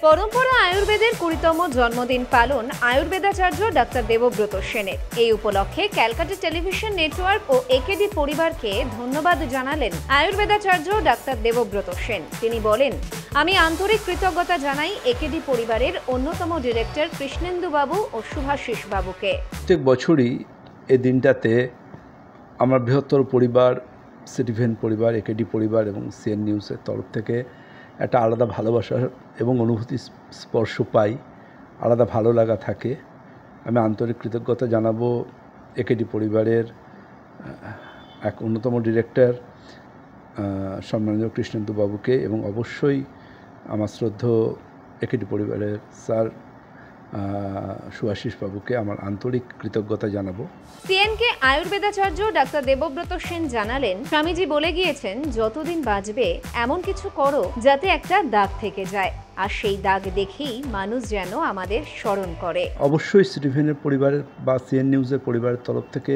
পরম্পরা আয়ুর্বেদের ২০তম জন্মদিন পালন আয়ুর্বেদাচার্য ডাক্তার দেবব্রত সেনের। এই উপলক্ষে ক্যালকাটা টেলিভিশন নেটওয়ার্ক ও একেডি পরিবারকে ধন্যবাদ জানালেন আয়ুর্বেদাচার্য ডাক্তার দেবব্রত সেন। তিনি বলেন, আমি আন্তরিক কৃতজ্ঞতা জানাই একেডি পরিবারের অন্যতম ডিরেক্টর কৃষ্ণেন্দু বাবু ও শুভাশিস বাবুকে। প্রত্যেক বছরই এই দিনটাতে আমার বৃহত্তর পরিবার, সিটিভেন পরিবার, একেডি পরিবার এবং সিএন নিউজের তরফ থেকে একটা আলাদা ভালোবাসা এবং অনুভূতি স্পর্শ পাই, আলাদা ভালো লাগা থাকে। আমি আন্তরিক কৃতজ্ঞতা জানাবো একেডি পরিবারের এক অন্যতম ডিরেক্টর সম্মানীয় কৃষ্ণেন্দু বাবুকে এবং অবশ্যই আমার শ্রদ্ধেয় একেডি পরিবারের স্যার শুভাশিস বাবুকে আমার আন্তরিক কৃতজ্ঞতা জানাবো। সিএনকে আয়ুর্বেদাচার্য ডাক্তার দেবব্রত সেন জানালেন, স্বামীজি বলে গিয়েছেন, যতদিন বাঁচবে এমন কিছু করো যাতে একটা দাগ থেকে যায়, আর সেই দাগ দেখেই মানুষ যেন আমাদের স্মরণ করে। অবশ্যই সিটিভেনের পরিবারের বা সিএন নিউজের পরিবারের তরফ থেকে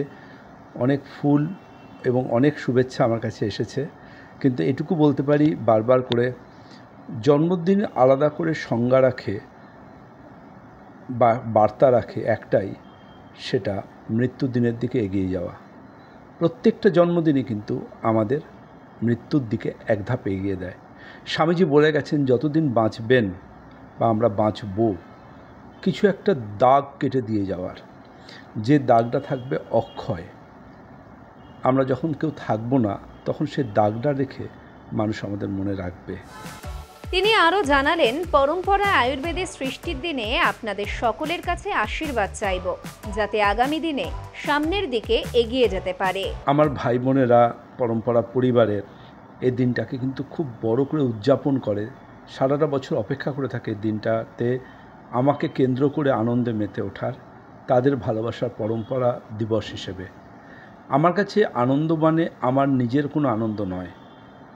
অনেক ফুল এবং অনেক শুভেচ্ছা আমার কাছে এসেছে, কিন্তু এটুকু বলতে পারি বারবার করে, জন্মদিন আলাদা করে সংজ্ঞা রাখে বা বার্তা রাখে একটাই, সেটা মৃত্যুর দিনের দিকে এগিয়ে যাওয়া। প্রত্যেকটা জন্মদিনই কিন্তু আমাদের মৃত্যুর দিকে এক ধাপ এগিয়ে দেয়। স্বামীজি বলে গেছেন, যতদিন বাঁচবেন বা আমরা বাঁচব, কিছু একটা দাগ কেটে দিয়ে যাওয়ার, যে দাগটা থাকবে অক্ষয়। আমরা যখন কেউ থাকবো না, তখন সে দাগটা রেখে মানুষ আমাদের মনে রাখবে। তিনি আরও জানালেন, পরম্পরা আয়ুর্বেদের সৃষ্টির দিনে আপনাদের সকলের কাছে আশীর্বাদ চাইব, যাতে আগামী দিনে সামনের দিকে এগিয়ে যেতে পারে। আমার ভাই বোনেরা পরম্পরা পরিবারের এই দিনটাকে কিন্তু খুব বড় করে উদযাপন করে, সারাটা বছর অপেক্ষা করে থাকে দিনটাতে আমাকে কেন্দ্র করে আনন্দে মেতে ওঠার, তাদের ভালোবাসার পরম্পরা দিবস হিসেবে। আমার কাছে আনন্দ মানে আমার নিজের কোনো আনন্দ নয়,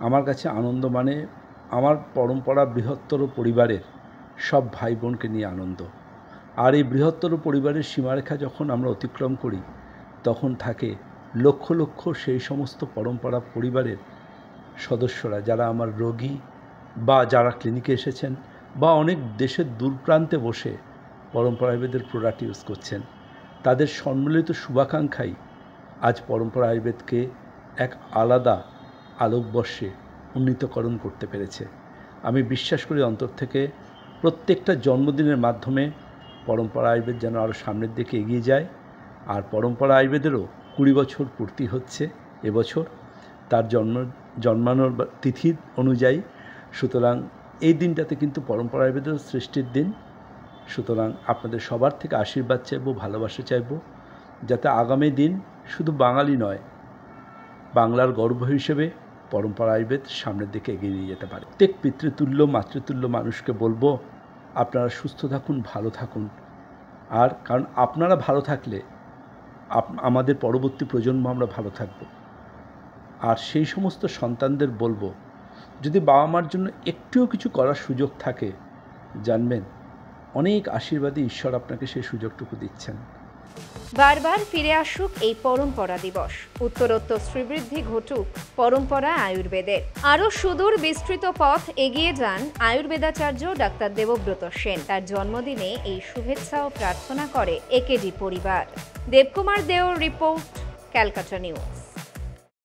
আমার কাছে আনন্দ মানে আমার পরম্পরা বৃহত্তর পরিবারের সব ভাই বোনকে নিয়ে আনন্দ। আর এই বৃহত্তর পরিবারের সীমারেখা যখন আমরা অতিক্রম করি, তখন থাকে লক্ষ লক্ষ সেই সমস্ত পরম্পরা পরিবারের সদস্যরা, যারা আমার রোগী বা যারা ক্লিনিকে এসেছেন বা অনেক দেশের দূর প্রান্তে বসে পরম্পরা আয়ুর্বেদের প্রোডাক্ট ইউজ করছেন, তাদের সম্মিলিত শুভাকাঙ্ক্ষাই আজ পরম্পরা আয়ুর্বেদকে এক আলাদা আলোকবর্ষে উন্নীতকরণ করতে পেরেছে। আমি বিশ্বাস করি অন্তর থেকে, প্রত্যেকটা জন্মদিনের মাধ্যমে পরম্পরা আয়ুর্বেদ যেন আরও সামনের দিকে এগিয়ে যায়। আর পরম্পরা আয়ুর্বেদেরও 20 বছর পূর্তি হচ্ছে এবছর, তার জন্মানোর তিথি অনুযায়ী। সুতরাং এই দিনটাতে কিন্তু পরম্পরা আয়ুর্বেদের সৃষ্টির দিন। সুতরাং আপনাদের সবার থেকে আশীর্বাদ চাইব, ভালোবাসা চাইব, যাতে আগামী দিন শুধু বাঙালি নয়, বাংলার গর্ব হিসেবে পরম্পরা আয়ুর্বেদ সামনের দিকে এগিয়ে নিয়ে যেতে পারে। প্রত্যেক পিতৃতুল্য মাতৃতুল্য মানুষকে বলবো, আপনারা সুস্থ থাকুন, ভালো থাকুন। আর কারণ আপনারা ভালো থাকলে আমাদের পরবর্তী প্রজন্ম আমরা ভালো থাকব। আর সেই সমস্ত সন্তানদের বলবো, যদি বাবা মার জন্য একটুও কিছু করার সুযোগ থাকে, জানবেন অনেক আশীর্বাদী ঈশ্বর আপনাকে সেই সুযোগটুকু দিচ্ছেন। বারবার ফিরে আসুক এই পরম্পরা দিবস, উত্তরোত্তর শ্রীবৃদ্ধি ঘটুক পরম্পরা আয়ুর্বেদের। আরও সুদূর বিস্তৃত পথ এগিয়ে যান আয়ুর্বেদাচার্য ডাক্তার দেবব্রত সেন। তার জন্মদিনে এই শুভেচ্ছা ও প্রার্থনা করে একেডি পরিবার। দেবকুমার দেওর রিপোর্ট, ক্যালকাটা নিউজ।